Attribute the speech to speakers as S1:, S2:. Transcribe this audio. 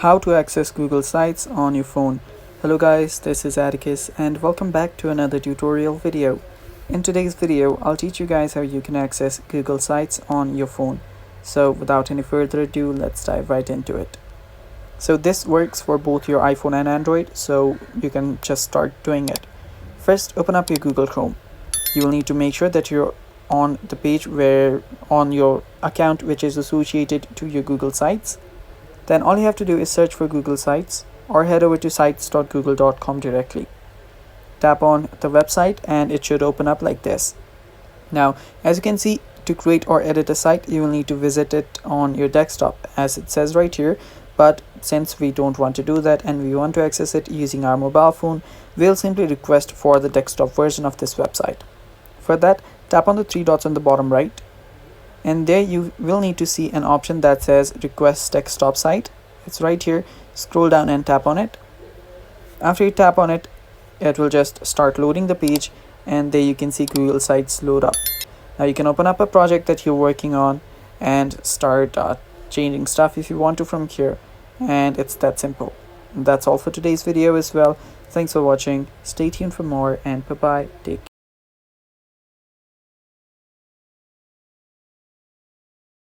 S1: How to access Google Sites on your phone. Hello guys, this is Atticus and welcome back to another tutorial video. In today's video, I'll teach you guys how you can access Google Sites on your phone. So without any further ado, let's dive right into it. So this works for both your iPhone and Android, so you can just start doing it. First, open up your Google Chrome. You will need to make sure that you're on the page where on your account which is associated to your Google Sites. Then all you have to do is search for Google Sites or head over to sites.google.com directly. Tap on the website and it should open up like this. Now, as you can see, to create or edit a site, you will need to visit it on your desktop as it says right here. But since we don't want to do that and we want to access it using our mobile phone, we'll simply request for the desktop version of this website. For that, tap on the three dots on the bottom right. And there you will need to see an option that says request desktop site. It's right here. Scroll down and tap on it. After you tap on it, it will just start loading the page, and there you can see Google Sites load up. Now you can open up a project that you're working on and start changing stuff if you want to from here, and it's that simple. And that's all for today's video as well. Thanks for watching. Stay tuned for more, and bye bye. Take care.